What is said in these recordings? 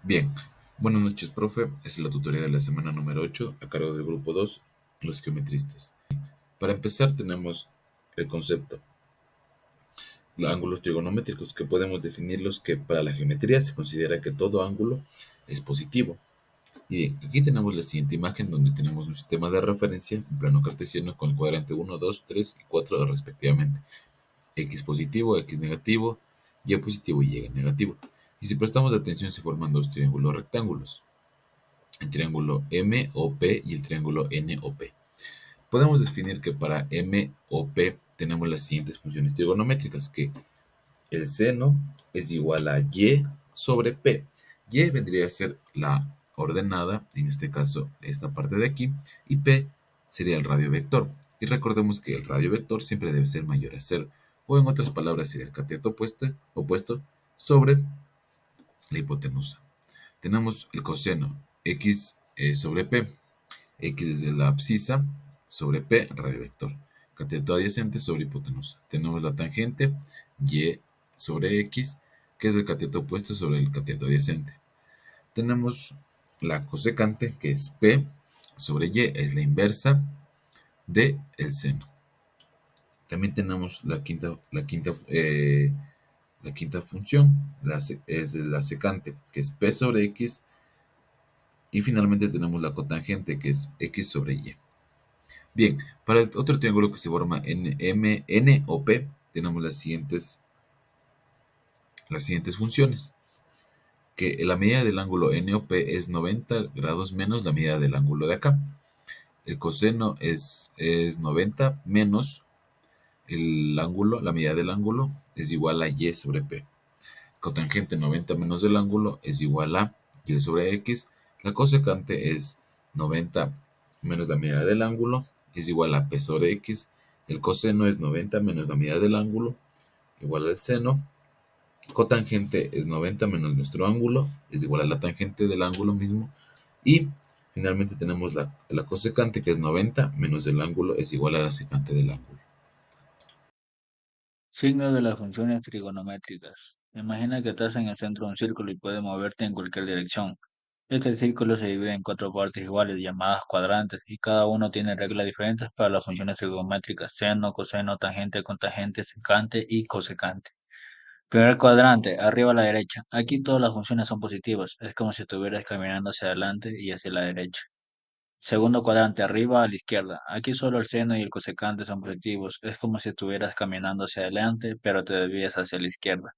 Bien, buenas noches, profe. Esta es la tutoría de la semana número 8 a cargo del grupo 2, los geometristas. Para empezar, tenemos el concepto de ángulos trigonométricos, que podemos definirlos que para la geometría se considera que todo ángulo es positivo. Y bien, aquí tenemos la siguiente imagen donde tenemos un sistema de referencia, un plano cartesiano con el cuadrante 1, 2, 3 y 4 respectivamente. X positivo, X negativo, Y positivo y Y negativo. Y si prestamos atención se forman dos triángulos rectángulos, el triángulo MOP y el triángulo NOP. Podemos definir que para MOP tenemos las siguientes funciones trigonométricas, que el seno es igual a Y sobre P. Y vendría a ser la ordenada, en este caso esta parte de aquí, y P sería el radio vector. Y recordemos que el radio vector siempre debe ser mayor a cero, o en otras palabras sería el cateto opuesto sobre la hipotenusa. Tenemos el coseno X sobre P. X es de la abscisa sobre P, radio vector. Cateto adyacente sobre hipotenusa. Tenemos la tangente Y sobre X, que es el cateto opuesto sobre el cateto adyacente. Tenemos la cosecante, que es P sobre Y, es la inversa de el seno. También tenemos la quinta función, es la secante, que es P sobre X. Y finalmente tenemos la cotangente, que es X sobre Y. Bien, para el otro triángulo que se forma en N o P, tenemos las siguientes funciones. Que la medida del ángulo NOP es 90 grados menos la medida del ángulo de acá. El coseno es 90 menos el ángulo, la medida del ángulo es igual a Y sobre P. Cotangente 90 menos el ángulo es igual a Y sobre X. La cosecante es 90 menos la medida del ángulo es igual a P sobre X. El coseno es 90 menos la medida del ángulo igual al seno. Cotangente es 90 menos nuestro ángulo es igual a la tangente del ángulo mismo. Y finalmente tenemos la cosecante, que es 90 menos el ángulo es igual a la secante del ángulo. Signos de las funciones trigonométricas. Imagina que estás en el centro de un círculo y puedes moverte en cualquier dirección. Este círculo se divide en cuatro partes iguales llamadas cuadrantes y cada uno tiene reglas diferentes para las funciones trigonométricas: seno, coseno, tangente, cotangente, secante y cosecante. Primer cuadrante, arriba a la derecha. Aquí todas las funciones son positivas. Es como si estuvieras caminando hacia adelante y hacia la derecha. Segundo cuadrante, arriba a la izquierda. Aquí solo el seno y el cosecante son positivos. Es como si estuvieras caminando hacia adelante, pero te desvías hacia la izquierda.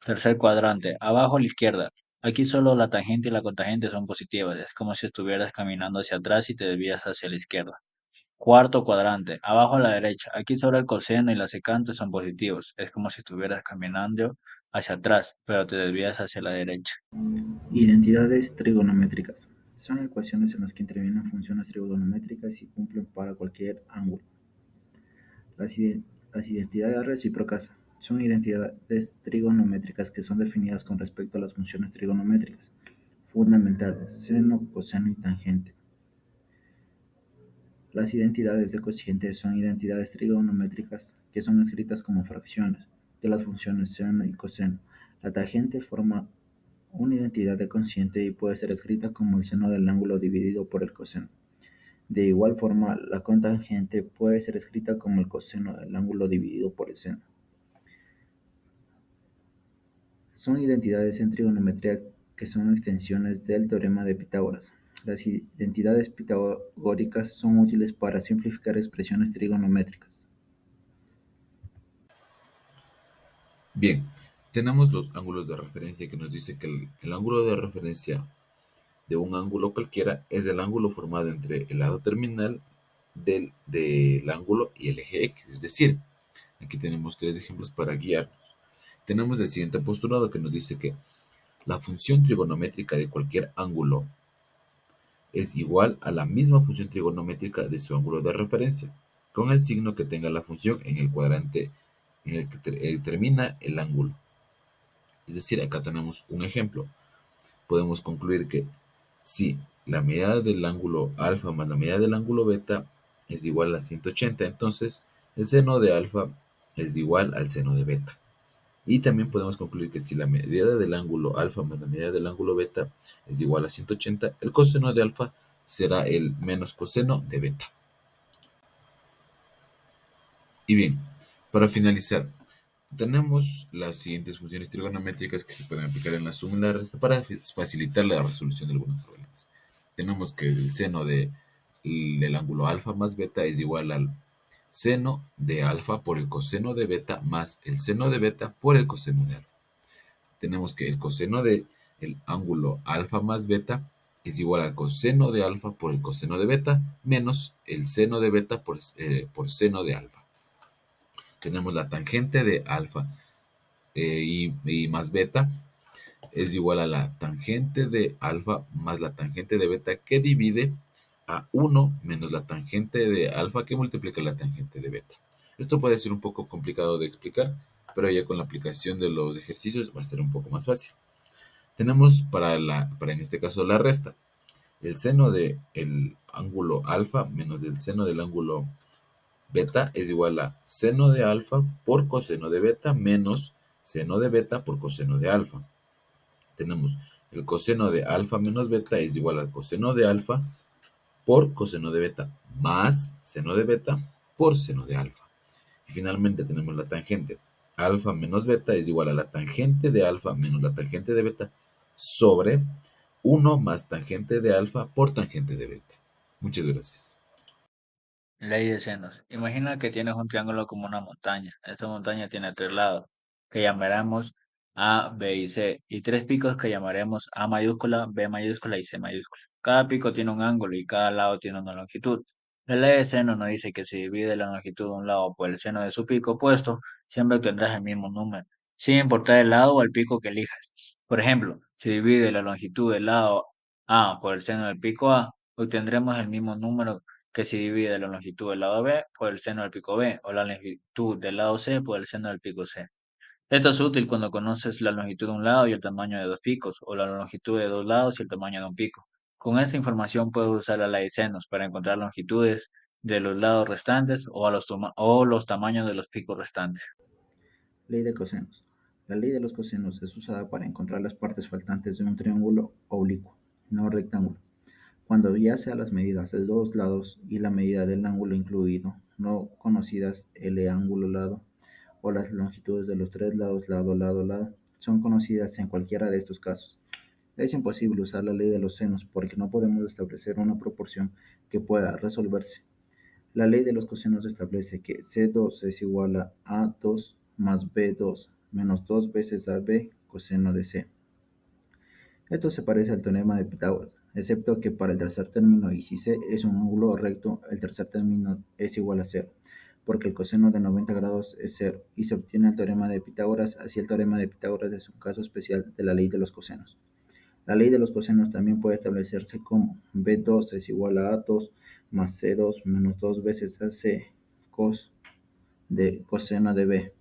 Tercer cuadrante, abajo a la izquierda. Aquí solo la tangente y la cotangente son positivas. Es como si estuvieras caminando hacia atrás y te desvías hacia la izquierda. Cuarto cuadrante, abajo a la derecha. Aquí solo el coseno y la secante son positivos. Es como si estuvieras caminando hacia atrás, pero te desvías hacia la derecha. Identidades trigonométricas. Son ecuaciones en las que intervienen funciones trigonométricas y cumplen para cualquier ángulo. Las, las identidades recíprocas son identidades trigonométricas que son definidas con respecto a las funciones trigonométricas fundamentales, seno, coseno y tangente. Las identidades de cociente son identidades trigonométricas que son escritas como fracciones de las funciones seno y coseno. La tangente forma una identidad de cociente y puede ser escrita como el seno del ángulo dividido por el coseno. De igual forma, la cotangente puede ser escrita como el coseno del ángulo dividido por el seno. Son identidades en trigonometría que son extensiones del teorema de Pitágoras. Las identidades pitagóricas son útiles para simplificar expresiones trigonométricas. Bien, tenemos los ángulos de referencia, que nos dice que el ángulo de referencia de un ángulo cualquiera es el ángulo formado entre el lado terminal del ángulo y el eje X. Es decir, aquí tenemos tres ejemplos para guiarnos. Tenemos el siguiente postulado, que nos dice que la función trigonométrica de cualquier ángulo es igual a la misma función trigonométrica de su ángulo de referencia, con el signo que tenga la función en el cuadrante en el que termina el ángulo. Es decir, acá tenemos un ejemplo. Podemos concluir que si la medida del ángulo alfa más la medida del ángulo beta es igual a 180, entonces el seno de alfa es igual al seno de beta. Y también podemos concluir que si la medida del ángulo alfa más la medida del ángulo beta es igual a 180, el coseno de alfa será el menos coseno de beta. Y bien, para finalizar, tenemos las siguientes funciones trigonométricas que se pueden aplicar en la suma y la resta para facilitar la resolución de algunos problemas. Tenemos que el seno del ángulo alfa más beta es igual al seno de alfa por el coseno de beta más el seno de beta por el coseno de alfa. Tenemos que el coseno del ángulo alfa más beta es igual al coseno de alfa por el coseno de beta menos el seno de beta por seno de alfa. Tenemos la tangente de alfa y más beta es igual a la tangente de alfa más la tangente de beta que divide a 1 menos la tangente de alfa que multiplica la tangente de beta. Esto puede ser un poco complicado de explicar, pero ya con la aplicación de los ejercicios va a ser un poco más fácil. Tenemos para en este caso la resta. El seno del ángulo alfa menos el seno del ángulo beta es igual a seno de alfa por coseno de beta menos seno de beta por coseno de alfa. Tenemos el coseno de alfa menos beta es igual al coseno de alfa por coseno de beta más seno de beta por seno de alfa. Y finalmente tenemos la tangente. Alfa menos beta es igual a la tangente de alfa menos la tangente de beta sobre 1 más tangente de alfa por tangente de beta. Muchas gracias. Ley de senos. Imagina que tienes un triángulo como una montaña. Esta montaña tiene tres lados, que llamaremos A, B y C, y tres picos que llamaremos A mayúscula, B mayúscula y C mayúscula. Cada pico tiene un ángulo y cada lado tiene una longitud. La ley de seno nos dice que si divide la longitud de un lado por el seno de su pico opuesto, siempre obtendrás el mismo número, sin importar el lado o el pico que elijas. Por ejemplo, si divide la longitud del lado A por el seno del pico A, obtendremos el mismo número que si divide la longitud del lado B por el seno del pico B o la longitud del lado C por el seno del pico C. Esto es útil cuando conoces la longitud de un lado y el tamaño de dos picos, o la longitud de dos lados y el tamaño de un pico. Con esta información puedes usar la ley de senos para encontrar longitudes de los lados restantes o los tamaños de los picos restantes. Ley de cosenos. La ley de los cosenos es usada para encontrar las partes faltantes de un triángulo oblicuo, no rectángulo, cuando ya sea las medidas de dos lados y la medida del ángulo incluido, no conocidas el ángulo lado, o las longitudes de los tres lados lado, lado, lado, son conocidas en cualquiera de estos casos. Es imposible usar la ley de los senos porque no podemos establecer una proporción que pueda resolverse. La ley de los cosenos establece que C2 es igual a A2 más B2 menos 2 veces AB coseno de C. Esto se parece al teorema de Pitágoras, excepto que para el tercer término y si C es un ángulo recto, el tercer término es igual a cero, porque el coseno de 90 grados es cero, y se obtiene el teorema de Pitágoras, así el teorema de Pitágoras es un caso especial de la ley de los cosenos. La ley de los cosenos también puede establecerse como B2 es igual a A2 más C2 menos 2 veces AC cos de coseno de B.